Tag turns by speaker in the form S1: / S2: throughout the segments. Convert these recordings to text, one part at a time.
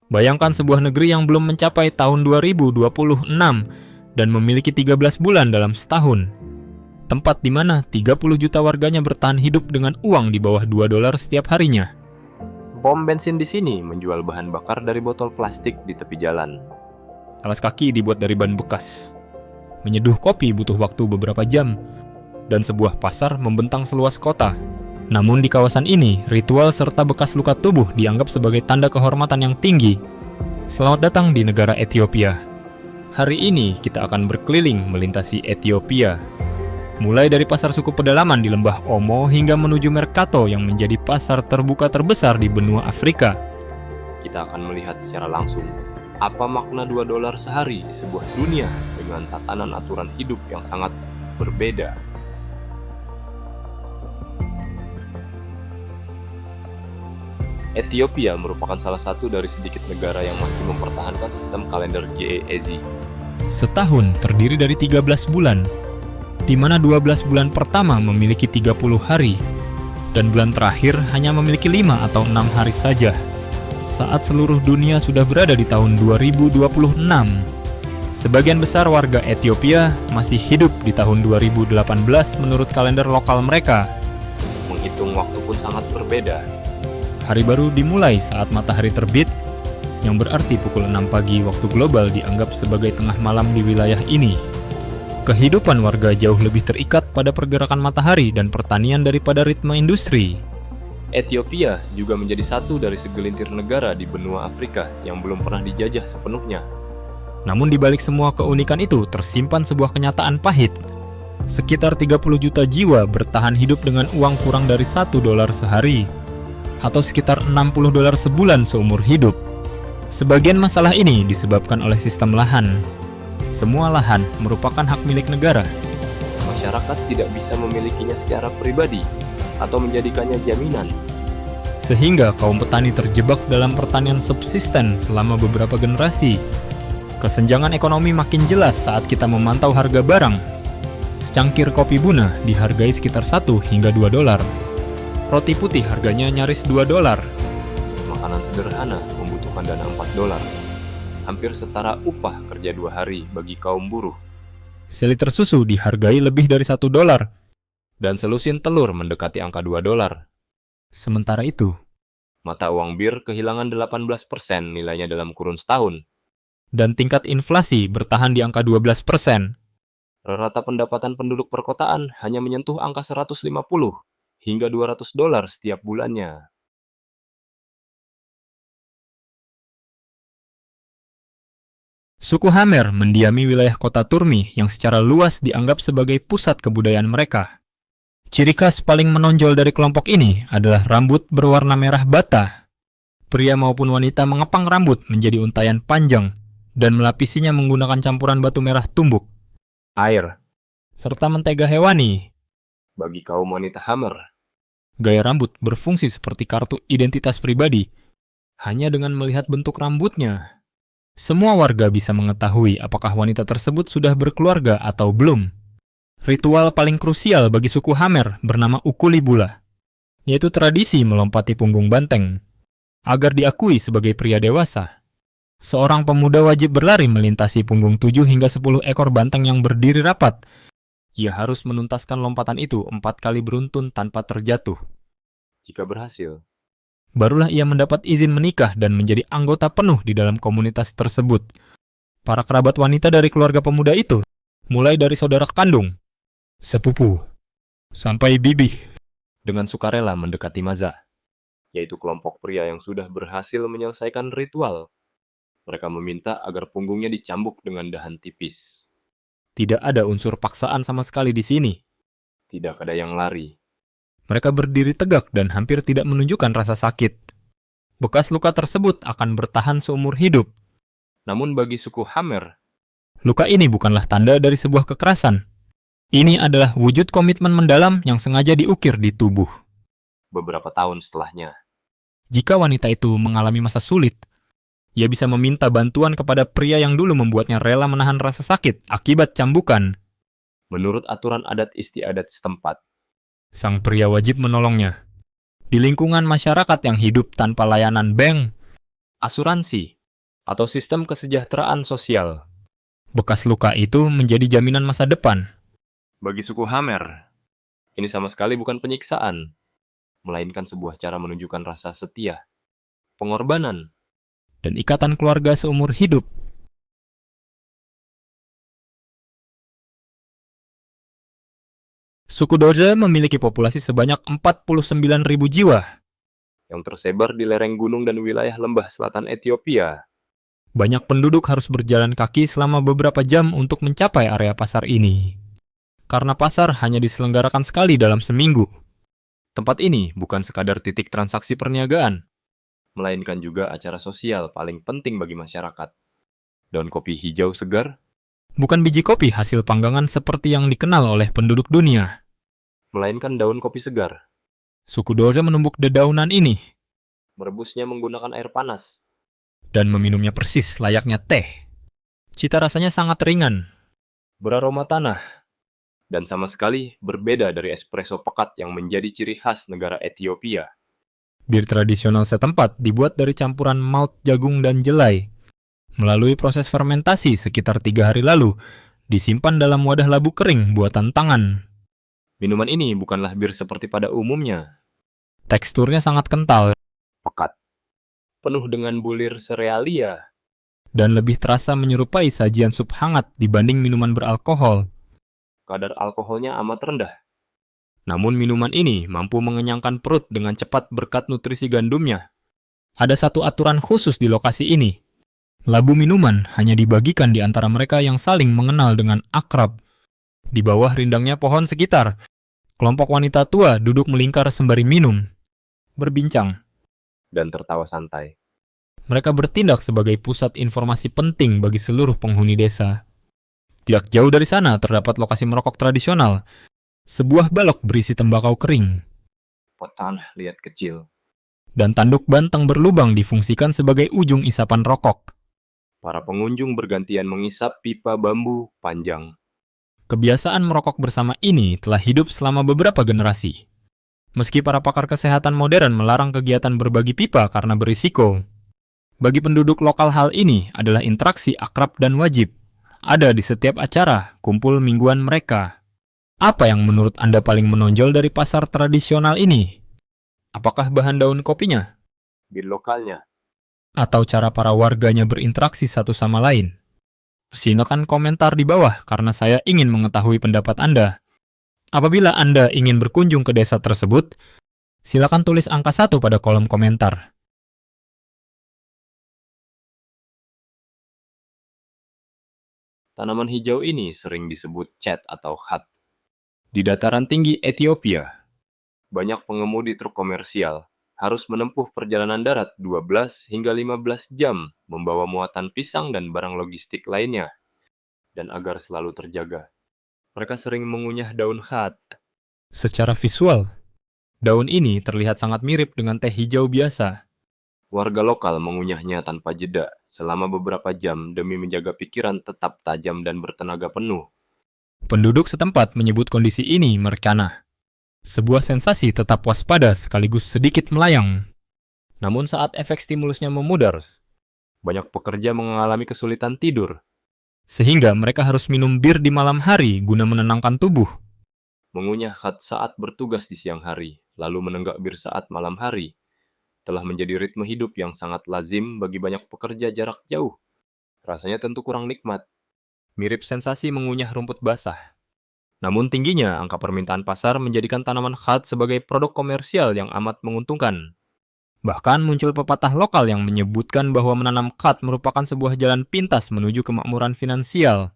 S1: Bayangkan sebuah negeri yang belum mencapai tahun 2026 dan memiliki 13 bulan dalam setahun. Tempat di mana 30 juta warganya bertahan hidup dengan uang di bawah $2 setiap harinya.
S2: Pom bensin di sini menjual bahan bakar dari botol plastik di tepi jalan.
S1: Alas kaki dibuat dari ban bekas. Menyeduh kopi butuh waktu beberapa jam. Dan sebuah pasar membentang seluas kota. Namun di kawasan ini, ritual serta bekas luka tubuh dianggap sebagai tanda kehormatan yang tinggi. Selamat datang di negara Ethiopia. Hari ini kita akan berkeliling melintasi Ethiopia. Mulai dari pasar suku pedalaman di lembah Omo hingga menuju Mercato yang menjadi pasar terbuka terbesar di benua Afrika.
S2: Kita akan melihat secara langsung apa makna $2 sehari di sebuah dunia dengan tatanan aturan hidup yang sangat berbeda. Ethiopia merupakan salah satu dari sedikit negara yang masih mempertahankan sistem kalender GEEZ.
S1: Setahun terdiri dari 13 bulan, di mana 12 bulan pertama memiliki 30 hari, dan bulan terakhir hanya memiliki 5 atau 6 hari saja. Saat seluruh dunia sudah berada di tahun 2026, sebagian besar warga Ethiopia masih hidup di tahun 2018 menurut kalender lokal mereka.
S2: Menghitung waktu pun sangat berbeda.
S1: Hari baru dimulai saat matahari terbit, yang berarti pukul 6 pagi waktu global dianggap sebagai tengah malam di wilayah ini. Kehidupan warga jauh lebih terikat pada pergerakan matahari dan pertanian daripada ritme industri.
S2: Ethiopia juga menjadi satu dari segelintir negara di benua Afrika yang belum pernah dijajah sepenuhnya.
S1: Namun di balik semua keunikan itu tersimpan sebuah kenyataan pahit. Sekitar 30 juta jiwa bertahan hidup dengan uang kurang dari $1 sehari, atau sekitar $60 sebulan seumur hidup. Sebagian masalah ini disebabkan oleh sistem lahan. Semua lahan merupakan hak milik negara.
S2: Masyarakat tidak bisa memilikinya secara pribadi atau menjadikannya jaminan.
S1: Sehingga kaum petani terjebak dalam pertanian subsisten selama beberapa generasi. Kesenjangan ekonomi makin jelas saat kita memantau harga barang. Secangkir kopi Buna dihargai sekitar $1 hingga $2. Roti putih harganya nyaris $2.
S2: Makanan sederhana membutuhkan dana $4. Hampir setara upah kerja 2 hari bagi kaum buruh.
S1: Seliter susu dihargai lebih dari $1. Dan selusin telur mendekati angka $2. Sementara itu,
S2: Mata uang bir kehilangan 18% nilainya dalam kurun setahun.
S1: dan tingkat inflasi bertahan di angka 12%.
S2: Rata pendapatan penduduk perkotaan hanya menyentuh angka 150 hingga $200 setiap bulannya.
S1: Suku Hamer mendiami wilayah kota Turmi yang secara luas dianggap sebagai pusat kebudayaan mereka. Ciri khas paling menonjol dari kelompok ini adalah rambut berwarna merah bata. Pria maupun wanita mengepang rambut menjadi untayan panjang dan melapisinya menggunakan campuran batu merah tumbuk,
S2: Air
S1: serta mentega hewani.
S2: bagi kaum wanita Hamer.
S1: Gaya rambut berfungsi seperti kartu identitas pribadi. Hanya dengan melihat bentuk rambutnya, semua warga bisa mengetahui apakah wanita tersebut sudah berkeluarga atau belum. Ritual paling krusial bagi suku Hamer bernama Ukulibula, yaitu tradisi melompati punggung banteng. Agar diakui sebagai pria dewasa, seorang pemuda wajib berlari melintasi punggung 7 hingga 10 ekor banteng yang berdiri rapat. Ia harus menuntaskan lompatan itu 4 kali beruntun tanpa terjatuh.
S2: Jika berhasil,
S1: Barulah ia mendapat izin menikah dan menjadi anggota penuh di dalam komunitas tersebut. Para kerabat wanita dari keluarga pemuda itu, mulai dari saudara kandung, sepupu, sampai bibi, dengan sukarela mendekati Maza.
S2: yaitu kelompok pria yang sudah berhasil menyelesaikan ritual. Mereka meminta agar punggungnya dicambuk dengan dahan tipis.
S1: Tidak ada unsur paksaan sama sekali di sini.
S2: Tidak ada yang lari.
S1: Mereka berdiri tegak dan hampir tidak menunjukkan rasa sakit. Bekas luka tersebut akan bertahan seumur hidup.
S2: Namun bagi suku Hamer,
S1: Luka ini bukanlah tanda dari sebuah kekerasan. Ini adalah wujud komitmen mendalam yang sengaja diukir di tubuh.
S2: beberapa tahun setelahnya,
S1: Jika wanita itu mengalami masa sulit, ia bisa meminta bantuan kepada pria yang dulu membuatnya rela menahan rasa sakit akibat cambukan.
S2: menurut aturan adat istiadat setempat,
S1: Sang pria wajib menolongnya. Di lingkungan masyarakat yang hidup tanpa layanan bank, asuransi, atau sistem kesejahteraan sosial. Bekas luka itu menjadi jaminan masa depan.
S2: Bagi suku Hamer, ini sama sekali bukan penyiksaan, melainkan sebuah cara menunjukkan rasa setia, pengorbanan,
S1: dan ikatan keluarga seumur hidup. Suku Doge memiliki populasi sebanyak 49.000 jiwa.
S2: yang tersebar di lereng gunung dan wilayah lembah selatan Ethiopia.
S1: Banyak penduduk harus berjalan kaki selama beberapa jam untuk mencapai area pasar ini. Karena pasar hanya diselenggarakan sekali dalam seminggu. Tempat ini bukan sekadar titik transaksi perniagaan,
S2: Melainkan juga acara sosial paling penting bagi masyarakat. Daun kopi hijau segar,
S1: bukan biji kopi hasil panggangan seperti yang dikenal oleh penduduk dunia.
S2: melainkan daun kopi segar.
S1: Suku Doge menumbuk dedaunan ini
S2: Merebusnya menggunakan air panas.
S1: dan meminumnya persis layaknya teh. Cita rasanya sangat ringan,
S2: Beraroma tanah. Dan sama sekali berbeda dari espresso pekat yang menjadi ciri khas negara Ethiopia.
S1: Bir tradisional setempat dibuat dari campuran malt jagung dan jelai. Melalui proses fermentasi sekitar 3 hari lalu, disimpan dalam wadah labu kering buatan tangan.
S2: Minuman ini bukanlah bir seperti pada umumnya.
S1: Teksturnya sangat kental
S2: Pekat. Penuh dengan bulir serealia.
S1: dan lebih terasa menyerupai sajian sup hangat dibanding minuman beralkohol.
S2: Kadar alkoholnya amat rendah.
S1: Namun minuman ini mampu mengenyangkan perut dengan cepat berkat nutrisi gandumnya. Ada satu aturan khusus di lokasi ini. Labu minuman hanya dibagikan di antara mereka yang saling mengenal dengan akrab. Di bawah rindangnya pohon sekitar, kelompok wanita tua duduk melingkar sembari minum, berbincang.
S2: Dan tertawa santai.
S1: Mereka bertindak sebagai pusat informasi penting bagi seluruh penghuni desa. Tidak jauh dari sana terdapat lokasi merokok tradisional. Sebuah balok berisi tembakau kering.
S2: Pot tanah liat kecil.
S1: Dan tanduk banteng berlubang difungsikan sebagai ujung isapan rokok.
S2: Para pengunjung bergantian mengisap pipa bambu panjang.
S1: Kebiasaan merokok bersama ini telah hidup selama beberapa generasi. Meski para pakar kesehatan modern melarang kegiatan berbagi pipa karena berisiko, bagi penduduk lokal hal ini adalah interaksi akrab dan wajib. Ada di setiap acara kumpul mingguan mereka. Apa yang menurut Anda paling menonjol dari pasar tradisional ini? Apakah bahan daun kopinya?
S2: Bir lokalnya.
S1: Atau cara para warganya berinteraksi satu sama lain? Silakan komentar di bawah karena saya ingin mengetahui pendapat Anda. Apabila Anda ingin berkunjung ke desa tersebut, silakan tulis angka 1 pada kolom komentar.
S2: Tanaman hijau ini sering disebut chat atau khat. Di dataran tinggi Ethiopia, banyak pengemudi truk komersial harus menempuh perjalanan darat 12 hingga 15 jam membawa muatan pisang dan barang logistik lainnya. Dan agar selalu terjaga, mereka sering mengunyah daun khat.
S1: Secara visual, daun ini terlihat sangat mirip dengan teh hijau biasa.
S2: Warga lokal mengunyahnya tanpa jeda selama beberapa jam demi menjaga pikiran tetap tajam dan bertenaga penuh.
S1: Penduduk setempat menyebut kondisi ini mercana. Sebuah sensasi tetap waspada sekaligus sedikit melayang. Namun saat efek stimulusnya memudar,
S2: Banyak pekerja mengalami kesulitan tidur,
S1: sehingga mereka harus minum bir di malam hari guna menenangkan tubuh.
S2: mengunyah khat saat bertugas di siang hari, lalu menenggak bir saat malam hari, telah menjadi ritme hidup yang sangat lazim bagi banyak pekerja jarak jauh. Rasanya tentu kurang nikmat.
S1: Mirip sensasi mengunyah rumput basah. Namun tingginya angka permintaan pasar menjadikan tanaman khat sebagai produk komersial yang amat menguntungkan. Bahkan muncul pepatah lokal yang menyebutkan bahwa menanam khat merupakan sebuah jalan pintas menuju kemakmuran finansial.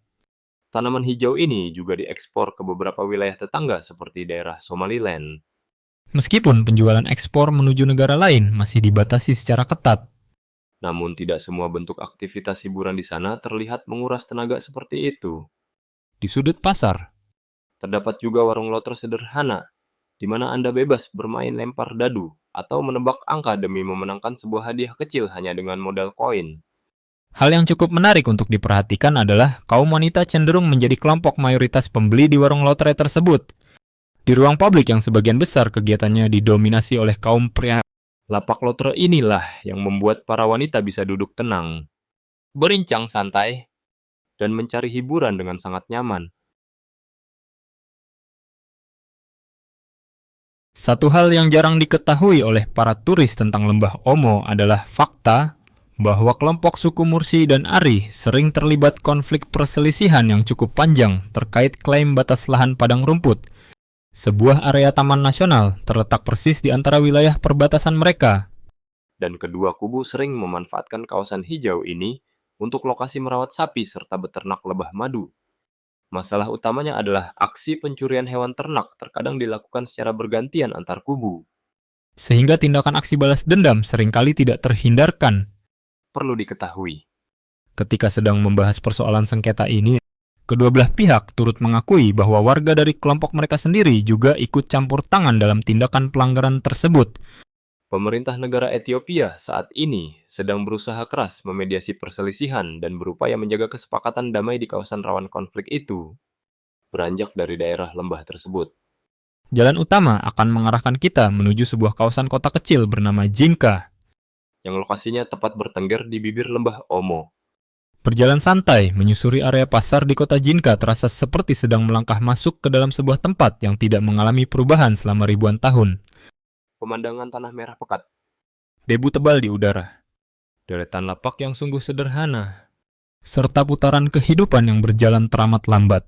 S2: Tanaman hijau ini juga diekspor ke beberapa wilayah tetangga seperti daerah Somaliland.
S1: Meskipun penjualan ekspor menuju negara lain masih dibatasi secara ketat.
S2: Namun tidak semua bentuk aktivitas hiburan di sana terlihat menguras tenaga seperti itu.
S1: Di sudut pasar,
S2: Terdapat juga warung lotre sederhana, di mana Anda bebas bermain lempar dadu atau menebak angka demi memenangkan sebuah hadiah kecil hanya dengan modal koin.
S1: hal yang cukup menarik untuk diperhatikan adalah kaum wanita cenderung menjadi kelompok mayoritas pembeli di warung lotre tersebut. Di ruang publik yang sebagian besar kegiatannya didominasi oleh kaum pria,
S2: Lapak lotre inilah yang membuat para wanita bisa duduk tenang. berincang santai, dan mencari hiburan dengan sangat nyaman.
S1: Satu hal yang jarang diketahui oleh para turis tentang Lembah Omo adalah fakta bahwa kelompok suku Mursi dan Ari sering terlibat konflik perselisihan yang cukup panjang terkait klaim batas lahan padang rumput. Sebuah area taman nasional terletak persis di antara wilayah perbatasan mereka.
S2: Dan kedua kubu sering memanfaatkan kawasan hijau ini untuk lokasi merawat sapi serta beternak lebah madu. Masalah utamanya adalah aksi pencurian hewan ternak terkadang dilakukan secara bergantian antar kubu.
S1: Sehingga tindakan aksi balas dendam seringkali tidak terhindarkan.
S2: Perlu diketahui,
S1: Ketika sedang membahas persoalan sengketa ini, kedua belah pihak turut mengakui bahwa warga dari kelompok mereka sendiri juga ikut campur tangan dalam tindakan pelanggaran tersebut.
S2: pemerintah negara Ethiopia saat ini sedang berusaha keras memediasi perselisihan dan berupaya menjaga kesepakatan damai di kawasan rawan konflik itu, beranjak dari daerah lembah tersebut.
S1: Jalan utama akan mengarahkan kita menuju sebuah kawasan kota kecil bernama Jinka.
S2: Yang lokasinya tepat bertengger di bibir lembah Omo.
S1: Berjalan santai menyusuri area pasar di kota Jinka terasa seperti sedang melangkah masuk ke dalam sebuah tempat yang tidak mengalami perubahan selama ribuan tahun.
S2: Pemandangan tanah merah pekat,
S1: Debu tebal di udara, deretan lapak yang sungguh sederhana, serta putaran kehidupan yang berjalan teramat lambat.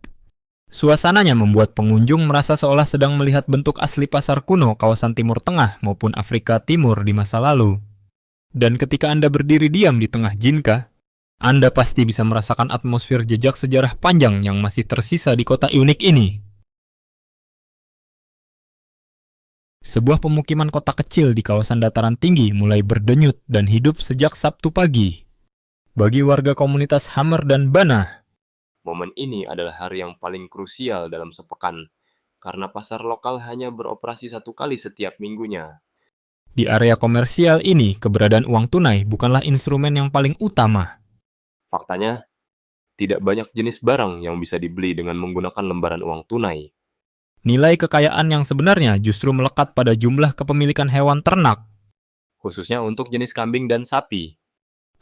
S1: Suasananya membuat pengunjung merasa seolah sedang melihat bentuk asli pasar kuno kawasan Timur Tengah maupun Afrika Timur di masa lalu. Dan ketika Anda berdiri diam di tengah Jinka, Anda pasti bisa merasakan atmosfer jejak sejarah panjang yang masih tersisa di kota unik ini. Sebuah pemukiman kota kecil di kawasan dataran tinggi mulai berdenyut dan hidup sejak Sabtu pagi. Bagi warga komunitas Hammer dan Bana,
S2: momen ini adalah hari yang paling krusial dalam sepekan, karena pasar lokal hanya beroperasi 1 kali setiap minggunya.
S1: di area komersial ini keberadaan uang tunai bukanlah instrumen yang paling utama.
S2: Faktanya, tidak banyak jenis barang yang bisa dibeli dengan menggunakan lembaran uang tunai.
S1: Nilai kekayaan yang sebenarnya justru melekat pada jumlah kepemilikan hewan ternak.
S2: Khususnya untuk jenis kambing dan sapi.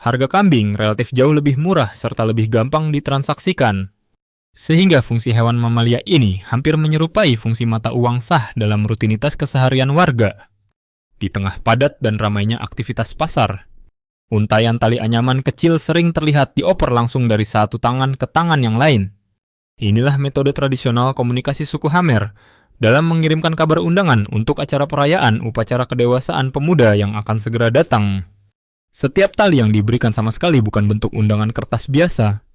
S1: Harga kambing relatif jauh lebih murah serta lebih gampang ditransaksikan. Sehingga fungsi hewan mamalia ini hampir menyerupai fungsi mata uang sah dalam rutinitas keseharian warga. Di tengah padat dan ramainya aktivitas pasar, untaian tali anyaman kecil sering terlihat dioper langsung dari satu tangan ke tangan yang lain. Inilah metode tradisional komunikasi suku Hammer dalam mengirimkan kabar undangan untuk acara perayaan upacara kedewasaan pemuda yang akan segera datang. Setiap tali yang diberikan sama sekali bukan bentuk undangan kertas biasa,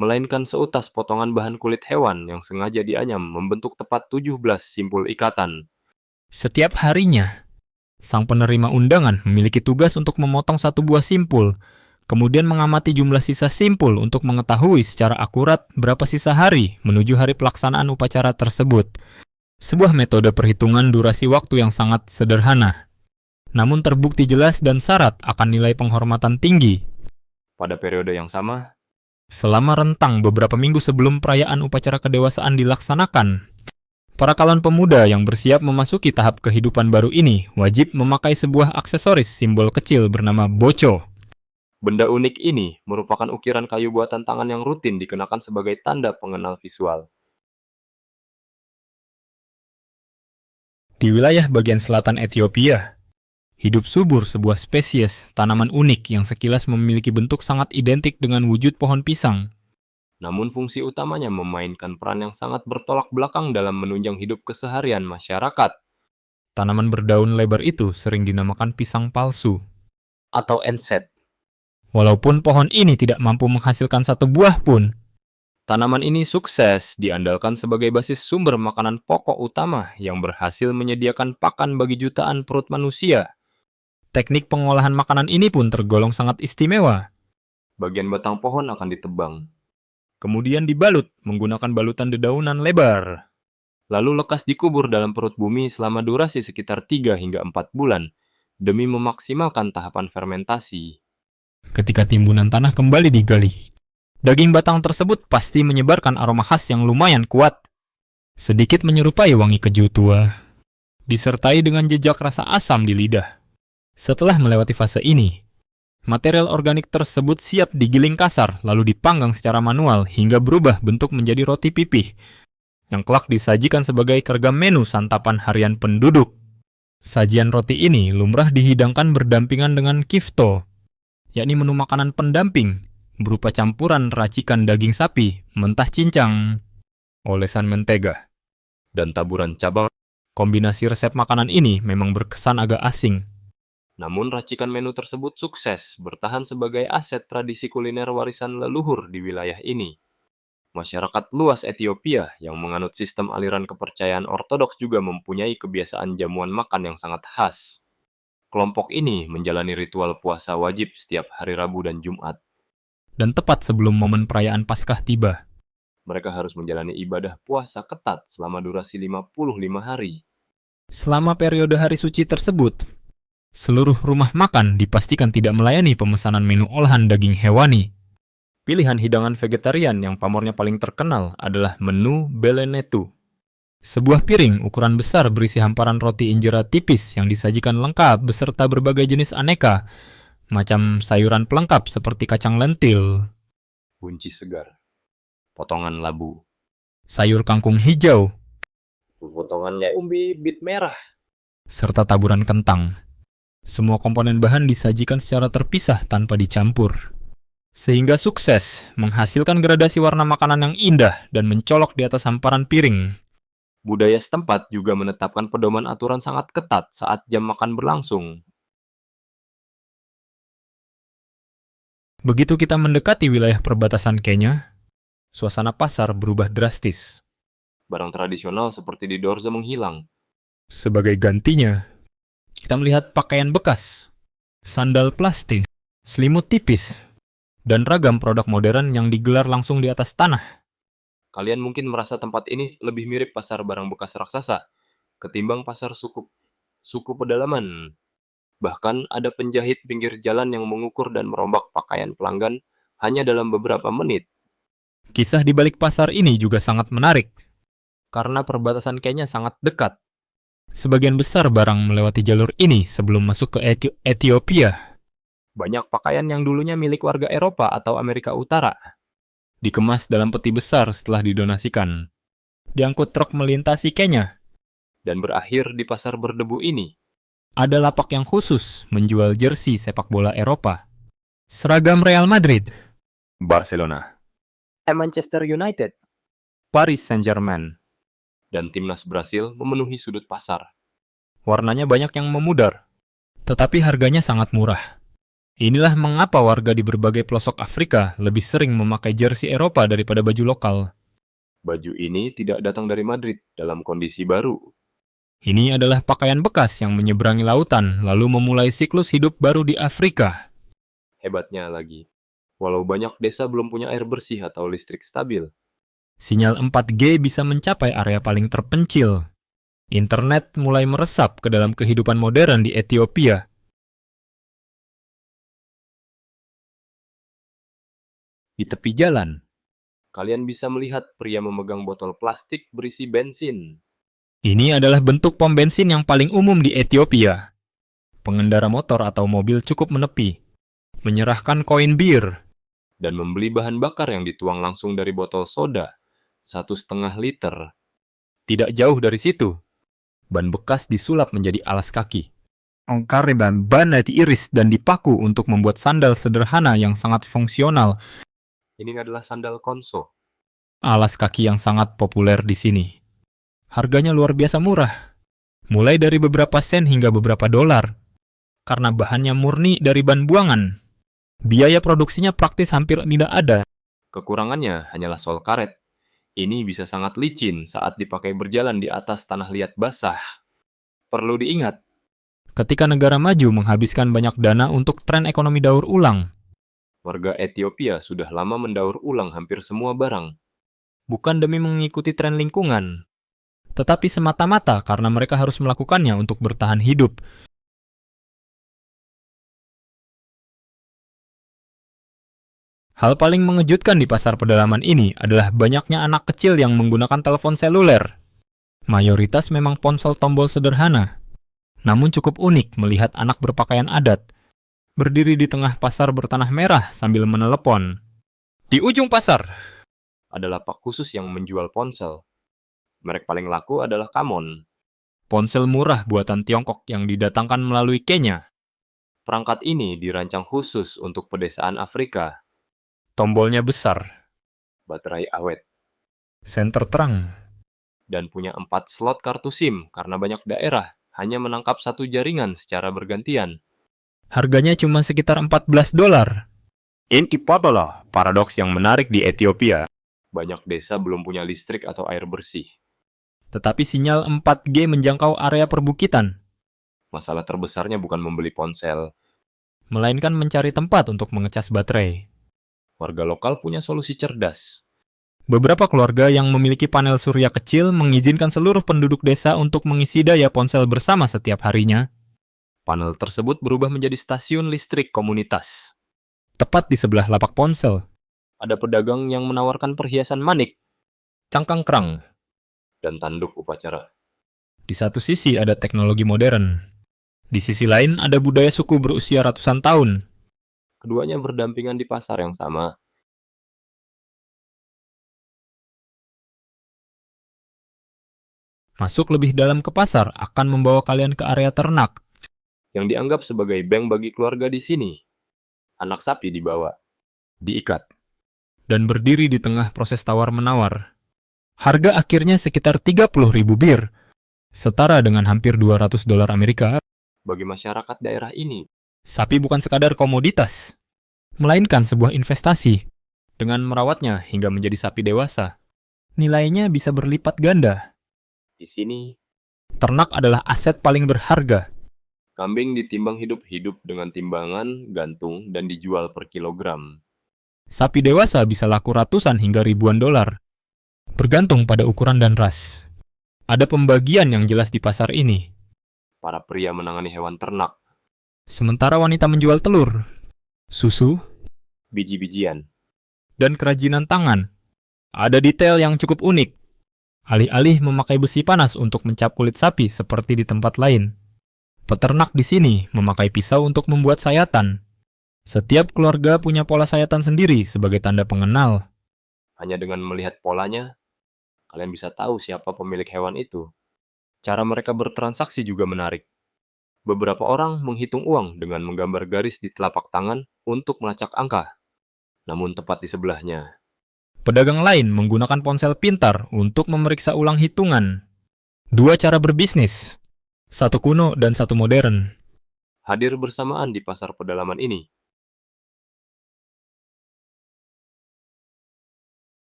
S2: melainkan seutas potongan bahan kulit hewan yang sengaja dianyam membentuk tepat 17 simpul ikatan.
S1: Setiap harinya, sang penerima undangan memiliki tugas untuk memotong satu buah simpul, kemudian mengamati jumlah sisa simpul untuk mengetahui secara akurat berapa sisa hari menuju hari pelaksanaan upacara tersebut. Sebuah metode perhitungan durasi waktu yang sangat sederhana, namun terbukti jelas dan syarat akan nilai penghormatan tinggi.
S2: Pada periode yang sama,
S1: Selama rentang beberapa minggu sebelum perayaan upacara kedewasaan dilaksanakan, para calon pemuda yang bersiap memasuki tahap kehidupan baru ini wajib memakai sebuah aksesoris simbol kecil bernama boco.
S2: benda unik ini merupakan ukiran kayu buatan tangan yang rutin dikenakan sebagai tanda pengenal visual.
S1: Di wilayah bagian selatan Ethiopia, hidup subur sebuah spesies tanaman unik yang sekilas memiliki bentuk sangat identik dengan wujud pohon pisang.
S2: Namun fungsi utamanya memainkan peran yang sangat bertolak belakang dalam menunjang hidup keseharian masyarakat.
S1: Tanaman berdaun lebar itu sering dinamakan pisang palsu.
S2: Atau enset.
S1: Walaupun pohon ini tidak mampu menghasilkan satu buah pun,
S2: Tanaman ini sukses diandalkan sebagai basis sumber makanan pokok utama yang berhasil menyediakan pakan bagi jutaan perut manusia.
S1: teknik pengolahan makanan ini pun tergolong sangat istimewa.
S2: Bagian batang pohon akan ditebang,
S1: Kemudian dibalut menggunakan balutan dedaunan lebar.
S2: lalu lekas dikubur dalam perut bumi selama durasi sekitar 3 hingga 4 bulan demi memaksimalkan tahapan fermentasi.
S1: Ketika timbunan tanah kembali digali, daging batang tersebut pasti menyebarkan aroma khas yang lumayan kuat, sedikit menyerupai wangi keju tua, disertai dengan jejak rasa asam di lidah. Setelah melewati fase ini, Material organik tersebut siap digiling kasar, lalu dipanggang secara manual hingga berubah bentuk menjadi roti pipih, yang kelak disajikan sebagai seragam menu santapan harian penduduk. Sajian roti ini lumrah dihidangkan berdampingan dengan kifto, yakni menu makanan pendamping, berupa campuran racikan daging sapi, mentah cincang, olesan mentega,
S2: dan taburan cabang.
S1: Kombinasi resep makanan ini memang berkesan agak asing.
S2: Namun racikan menu tersebut sukses bertahan sebagai aset tradisi kuliner warisan leluhur di wilayah ini. Masyarakat luas Ethiopia yang menganut sistem aliran kepercayaan ortodoks juga mempunyai kebiasaan jamuan makan yang sangat khas. Kelompok ini menjalani ritual puasa wajib setiap hari Rabu dan Jumat.
S1: Dan tepat sebelum momen perayaan Paskah tiba,
S2: Mereka harus menjalani ibadah puasa ketat selama durasi 55 hari.
S1: selama periode hari suci tersebut, seluruh rumah makan dipastikan tidak melayani pemesanan menu olahan daging hewani. Pilihan hidangan vegetarian yang pamornya paling terkenal adalah menu belenetu. Sebuah piring ukuran besar berisi hamparan roti injera tipis yang disajikan lengkap beserta berbagai jenis aneka, macam sayuran pelengkap seperti kacang lentil,
S2: Buncis segar, potongan labu,
S1: sayur kangkung hijau,
S2: potongannya umbi bit merah,
S1: serta taburan kentang. Semua komponen bahan disajikan secara terpisah tanpa dicampur, sehingga sukses menghasilkan gradasi warna makanan yang indah dan mencolok di atas hamparan piring.
S2: Budaya setempat juga menetapkan pedoman aturan sangat ketat saat jam makan berlangsung.
S1: Begitu kita mendekati wilayah perbatasan Kenya, suasana pasar berubah drastis.
S2: Barang tradisional seperti di Dorze menghilang.
S1: Sebagai gantinya, kita melihat pakaian bekas, sandal plastik, selimut tipis, dan ragam produk modern yang digelar langsung di atas tanah.
S2: Kalian mungkin merasa tempat ini lebih mirip pasar barang bekas raksasa ketimbang pasar suku pedalaman. Bahkan ada penjahit pinggir jalan yang mengukur dan merombak pakaian pelanggan hanya dalam beberapa menit.
S1: Kisah di balik pasar ini juga sangat menarik, karena perbatasan Kenya sangat dekat. Sebagian besar barang melewati jalur ini sebelum masuk ke Ethiopia. Banyak pakaian yang dulunya milik warga Eropa atau Amerika Utara dikemas dalam peti besar setelah didonasikan, diangkut truk melintasi Kenya,
S2: dan berakhir di pasar berdebu ini.
S1: Ada lapak yang khusus menjual jersey sepak bola Eropa, seragam Real Madrid,
S2: Barcelona,
S1: Manchester United, Paris Saint-Germain,
S2: dan timnas Brasil memenuhi sudut pasar.
S1: Warnanya banyak yang memudar, tetapi harganya sangat murah. Inilah mengapa warga di berbagai pelosok Afrika lebih sering memakai jersey Eropa daripada baju lokal.
S2: Baju ini tidak datang dari Madrid dalam kondisi baru.
S1: Ini adalah pakaian bekas yang menyeberangi lautan lalu memulai siklus hidup baru di Afrika.
S2: Hebatnya lagi, walau banyak desa belum punya air bersih atau listrik stabil,
S1: sinyal 4G bisa mencapai area paling terpencil. Internet mulai meresap ke dalam kehidupan modern di Ethiopia. Di tepi jalan,
S2: kalian bisa melihat pria memegang botol plastik berisi bensin.
S1: ini adalah bentuk pom bensin yang paling umum di Ethiopia. Pengendara motor atau mobil cukup menepi, menyerahkan koin bir,
S2: dan membeli bahan bakar yang dituang langsung dari botol soda, 1,5 liter.
S1: Tidak jauh dari situ, ban bekas disulap menjadi alas kaki. Ongkar ban diiris dan dipaku untuk membuat sandal sederhana yang sangat fungsional.
S2: Ini adalah sandal konso.
S1: Alas kaki yang sangat populer di sini. Harganya luar biasa murah, mulai dari beberapa sen hingga beberapa dolar. Karena bahannya murni dari ban buangan, biaya produksinya praktis hampir tidak ada.
S2: Kekurangannya hanyalah sol karet. Ini bisa sangat licin saat dipakai berjalan di atas tanah liat basah. Perlu diingat,
S1: ketika negara maju menghabiskan banyak dana untuk tren ekonomi daur ulang,
S2: warga Ethiopia sudah lama mendaur ulang hampir semua barang.
S1: Bukan demi mengikuti tren lingkungan, tetapi semata-mata karena mereka harus melakukannya untuk bertahan hidup. Hal paling mengejutkan di pasar pedalaman ini adalah banyaknya anak kecil yang menggunakan telepon seluler. Mayoritas memang ponsel tombol sederhana, namun cukup unik melihat anak berpakaian adat, berdiri di tengah pasar bertanah merah sambil menelepon. Di ujung pasar,
S2: Ada lapak khusus yang menjual ponsel. Merek paling laku adalah Camon.
S1: ponsel murah buatan Tiongkok yang didatangkan melalui Kenya.
S2: Perangkat ini dirancang khusus untuk pedesaan Afrika.
S1: Tombolnya besar,
S2: Baterai awet,
S1: senter terang,
S2: dan punya 4 slot kartu SIM karena banyak daerah hanya menangkap satu jaringan secara bergantian.
S1: harganya cuma sekitar $14. Ini adalah paradoks yang menarik di Ethiopia.
S2: Banyak desa belum punya listrik atau air bersih.
S1: Tetapi sinyal 4G menjangkau area perbukitan,
S2: Masalah terbesarnya bukan membeli ponsel.
S1: melainkan mencari tempat untuk mengecas baterai.
S2: Warga lokal punya solusi cerdas.
S1: Beberapa keluarga yang memiliki panel surya kecil mengizinkan seluruh penduduk desa untuk mengisi daya ponsel bersama setiap harinya.
S2: Panel tersebut berubah menjadi stasiun listrik komunitas.
S1: Tepat di sebelah lapak ponsel,
S2: Ada pedagang yang menawarkan perhiasan manik
S1: cangkang kerang.
S2: dan tanduk upacara.
S1: Di satu sisi ada teknologi modern. Di sisi lain ada budaya suku berusia ratusan tahun.
S2: Keduanya berdampingan di pasar yang sama.
S1: Masuk lebih dalam ke pasar akan membawa kalian ke area ternak.
S2: Yang dianggap sebagai bank bagi keluarga di sini. Anak sapi dibawa, diikat.
S1: Dan berdiri di tengah proses tawar-menawar. Harga akhirnya sekitar 30.000 bir, setara dengan hampir $200 Amerika.
S2: Bagi masyarakat daerah ini,
S1: Sapi bukan sekadar komoditas, melainkan sebuah investasi. Dengan merawatnya hingga menjadi sapi dewasa, nilainya bisa berlipat ganda.
S2: di sini,
S1: Ternak adalah aset paling berharga.
S2: kambing ditimbang hidup-hidup dengan timbangan gantung dan dijual per kilogram.
S1: Sapi dewasa bisa laku ratusan hingga ribuan dolar, bergantung pada ukuran dan ras. Ada pembagian yang jelas di pasar ini.
S2: Para pria menangani hewan ternak,
S1: Sementara wanita menjual telur, susu,
S2: biji-bijian,
S1: dan kerajinan tangan. Ada detail yang cukup unik. Alih-alih memakai besi panas untuk mencap kulit sapi seperti di tempat lain, peternak di sini memakai pisau untuk membuat sayatan. Setiap keluarga punya pola sayatan sendiri sebagai tanda pengenal.
S2: hanya dengan melihat polanya, kalian bisa tahu siapa pemilik hewan itu. Cara mereka bertransaksi juga menarik. Beberapa orang menghitung uang dengan menggambar garis di telapak tangan untuk melacak angka. Namun tepat di sebelahnya,
S1: Pedagang lain menggunakan ponsel pintar untuk memeriksa ulang hitungan. Dua cara berbisnis, satu kuno dan satu modern.
S2: hadir bersamaan di pasar pedalaman ini.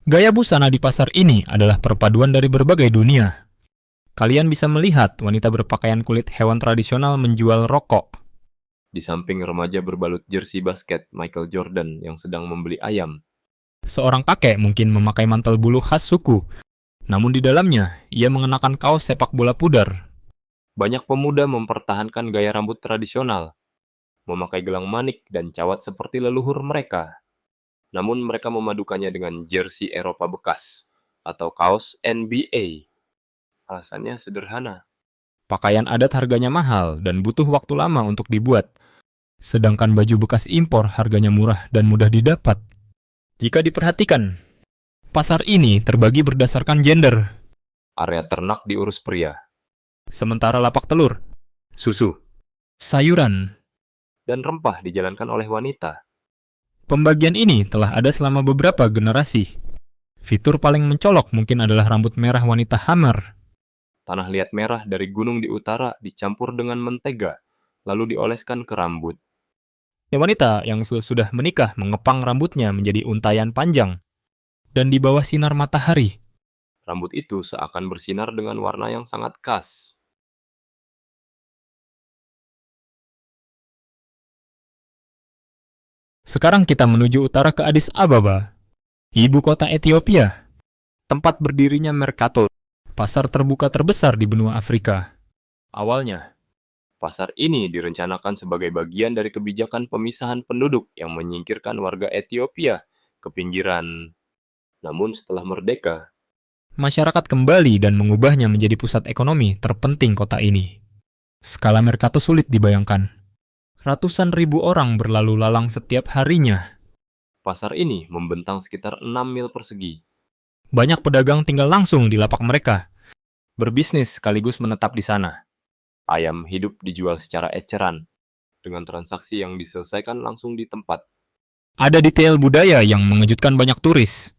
S1: Gaya busana di pasar ini adalah perpaduan dari berbagai dunia. Kalian bisa melihat wanita berpakaian kulit hewan tradisional menjual rokok.
S2: Di samping remaja berbalut jersey basket Michael Jordan yang sedang membeli ayam.
S1: Seorang kakek mungkin memakai mantel bulu khas suku, namun di dalamnya ia mengenakan kaos sepak bola pudar.
S2: Banyak pemuda mempertahankan gaya rambut tradisional, memakai gelang manik dan cawat seperti leluhur mereka. Namun mereka memadukannya dengan jersey Eropa bekas atau kaos NBA. Alasannya sederhana.
S1: Pakaian adat harganya mahal dan butuh waktu lama untuk dibuat, sedangkan baju bekas impor harganya murah dan mudah didapat. Jika diperhatikan, pasar ini terbagi berdasarkan gender,
S2: Area ternak diurus pria,
S1: sementara lapak telur, susu, sayuran.
S2: dan rempah dijalankan oleh wanita.
S1: Pembagian ini telah ada selama beberapa generasi. Fitur paling mencolok mungkin adalah rambut merah wanita Hammer.
S2: Tanah liat merah dari gunung di utara dicampur dengan mentega, lalu dioleskan ke rambut.
S1: Wanita yang sudah menikah mengepang rambutnya menjadi untayan panjang. Dan di bawah sinar matahari,
S2: Rambut itu seakan bersinar dengan warna yang sangat khas.
S1: sekarang kita menuju utara ke Addis Ababa, ibu kota Ethiopia. Tempat berdirinya Mercator, pasar terbuka terbesar di benua Afrika. Awalnya,
S2: Pasar ini direncanakan sebagai bagian dari kebijakan pemisahan penduduk yang menyingkirkan warga Ethiopia ke pinggiran. Namun setelah merdeka,
S1: masyarakat kembali dan mengubahnya menjadi pusat ekonomi terpenting kota ini. Skala Mercator sulit dibayangkan. Ratusan ribu orang berlalu lalang setiap harinya.
S2: Pasar ini membentang sekitar 6 mil persegi.
S1: Banyak pedagang tinggal langsung di lapak mereka. Berbisnis sekaligus menetap di sana.
S2: Ayam hidup dijual secara eceran, dengan transaksi yang diselesaikan langsung di tempat.
S1: Ada detail budaya yang mengejutkan banyak turis.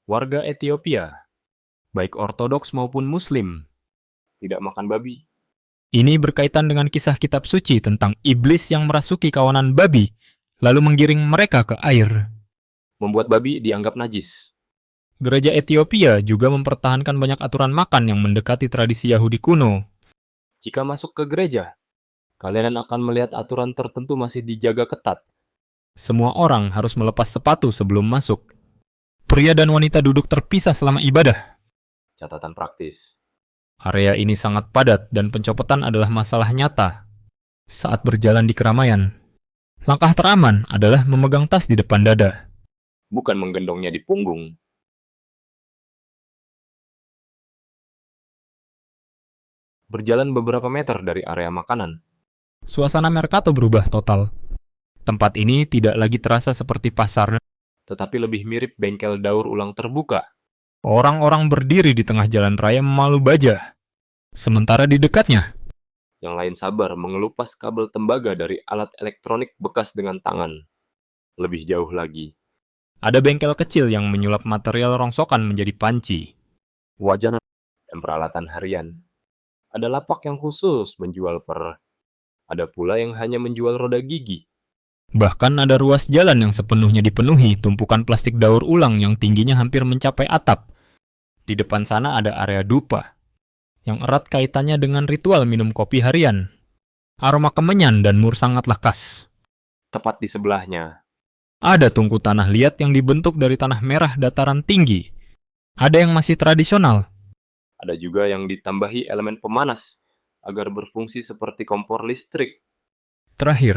S2: Warga Ethiopia, baik ortodoks maupun muslim, tidak makan babi.
S1: Ini berkaitan dengan kisah kitab suci tentang iblis yang merasuki kawanan babi, lalu menggiring mereka ke air.
S2: Membuat babi dianggap najis.
S1: Gereja Ethiopia juga mempertahankan banyak aturan makan yang mendekati tradisi Yahudi kuno.
S2: Jika masuk ke gereja, kalian akan melihat aturan tertentu masih dijaga ketat.
S1: Semua orang harus melepas sepatu sebelum masuk. Pria dan wanita duduk terpisah selama ibadah.
S2: Catatan praktis.
S1: Area ini sangat padat dan pencopotan adalah masalah nyata. Saat berjalan di keramaian, langkah teraman adalah memegang tas di depan dada.
S2: Bukan menggendongnya di punggung. Berjalan beberapa meter dari area makanan,
S1: Suasana Mercato berubah total. Tempat ini tidak lagi terasa seperti pasar.
S2: tetapi lebih mirip bengkel daur ulang terbuka.
S1: Orang-orang berdiri di tengah jalan raya memalu baja. Sementara di dekatnya,
S2: Yang lain sabar mengelupas kabel tembaga dari alat elektronik bekas dengan tangan. Lebih jauh lagi,
S1: ada bengkel kecil yang menyulap material rongsokan menjadi panci.
S2: wajan dan peralatan harian. Ada lapak yang khusus menjual per. Ada pula yang hanya menjual roda gigi.
S1: Bahkan ada ruas jalan yang sepenuhnya dipenuhi tumpukan plastik daur ulang yang tingginya hampir mencapai atap. Di depan sana ada area dupa, yang erat kaitannya dengan ritual minum kopi harian. Aroma kemenyan dan mur sangatlah khas.
S2: Tepat di sebelahnya,
S1: Ada tungku tanah liat yang dibentuk dari tanah merah dataran tinggi. Ada yang masih tradisional.
S2: ada juga yang ditambahi elemen pemanas agar berfungsi seperti kompor listrik.
S1: Terakhir,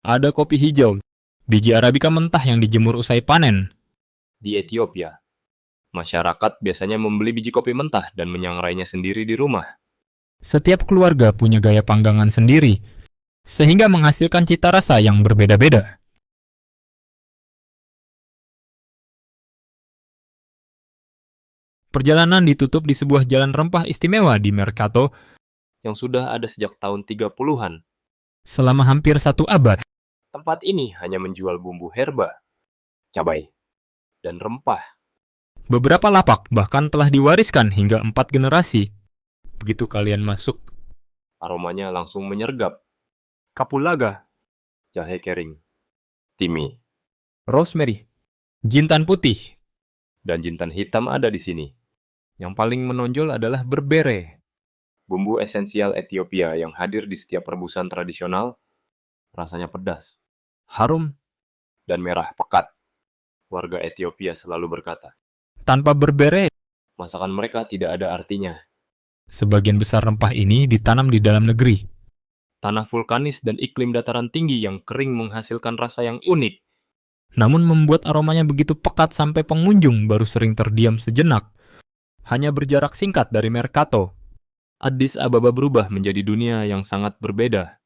S1: ada kopi hijau, biji Arabica mentah yang dijemur usai panen.
S2: Di Ethiopia, masyarakat biasanya membeli biji kopi mentah dan menyangrainya sendiri di rumah.
S1: Setiap keluarga punya gaya panggangan sendiri, sehingga menghasilkan cita rasa yang berbeda-beda. Perjalanan ditutup di sebuah jalan rempah istimewa di Mercato
S2: Yang sudah ada sejak tahun 30-an.
S1: selama hampir 1 abad.
S2: Tempat ini hanya menjual bumbu herba, cabai, dan rempah.
S1: Beberapa lapak bahkan telah diwariskan hingga 4 generasi. Begitu kalian masuk,
S2: Aromanya langsung menyergap.
S1: kapulaga,
S2: Jahe kering, timi,
S1: rosemary, jintan putih.
S2: dan jintan hitam ada di sini.
S1: Yang paling menonjol adalah berbere.
S2: Bumbu esensial Ethiopia yang hadir di setiap rebusan tradisional, rasanya pedas
S1: Harum,
S2: dan merah pekat. Warga Ethiopia selalu berkata,
S1: tanpa berbere,
S2: masakan mereka tidak ada artinya.
S1: sebagian besar rempah ini ditanam di dalam negeri.
S2: Tanah vulkanis dan iklim dataran tinggi yang kering menghasilkan rasa yang unik.
S1: Namun membuat aromanya begitu pekat sampai pengunjung baru sering terdiam sejenak. Hanya berjarak singkat dari Mercato,
S2: Addis Ababa berubah menjadi dunia yang sangat berbeda.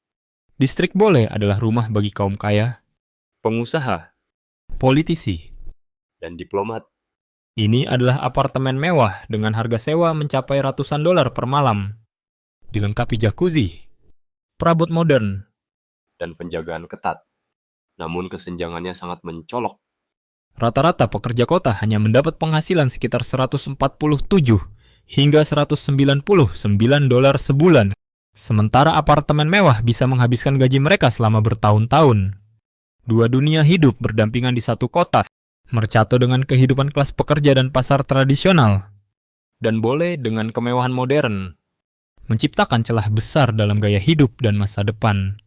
S1: distrik Bole adalah rumah bagi kaum kaya,
S2: Pengusaha
S1: politisi.
S2: dan diplomat.
S1: Ini adalah apartemen mewah dengan harga sewa mencapai ratusan dolar per malam. Dilengkapi jacuzzi, perabot modern,
S2: dan penjagaan ketat. Namun kesenjangannya sangat mencolok.
S1: rata-rata pekerja kota hanya mendapat penghasilan sekitar 147 hingga 199 dolar sebulan. Sementara apartemen mewah bisa menghabiskan gaji mereka selama bertahun-tahun. Dua dunia hidup berdampingan di satu kota. Mercato dengan kehidupan kelas pekerja dan pasar tradisional. Dan Bole dengan kemewahan modern. Menciptakan celah besar dalam gaya hidup dan masa depan.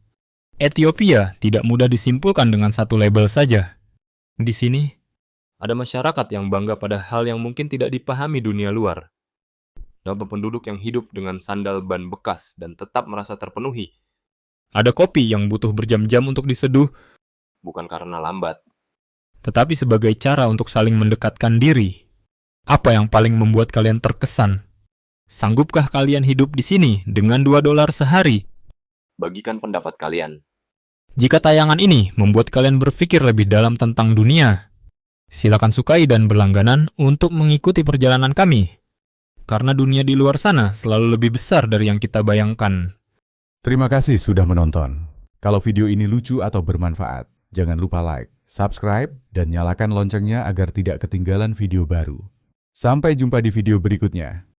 S1: Ethiopia tidak mudah disimpulkan dengan satu label saja. Di sini,
S2: Ada masyarakat yang bangga pada hal yang mungkin tidak dipahami dunia luar. Ada penduduk yang hidup dengan sandal ban bekas dan tetap merasa terpenuhi,
S1: ada kopi yang butuh berjam-jam untuk diseduh,
S2: bukan karena lambat.
S1: tetapi sebagai cara untuk saling mendekatkan diri. Apa yang paling membuat kalian terkesan? Sanggupkah kalian hidup di sini dengan $2 sehari?
S2: Bagikan pendapat kalian.
S1: Jika tayangan ini membuat kalian berpikir lebih dalam tentang dunia, silakan sukai dan berlangganan untuk mengikuti perjalanan kami. Karena dunia di luar sana selalu lebih besar dari yang kita bayangkan.
S3: Terima kasih sudah menonton. Kalau video ini lucu atau bermanfaat, jangan lupa like, subscribe, dan nyalakan loncengnya agar tidak ketinggalan video baru. Sampai jumpa di video berikutnya.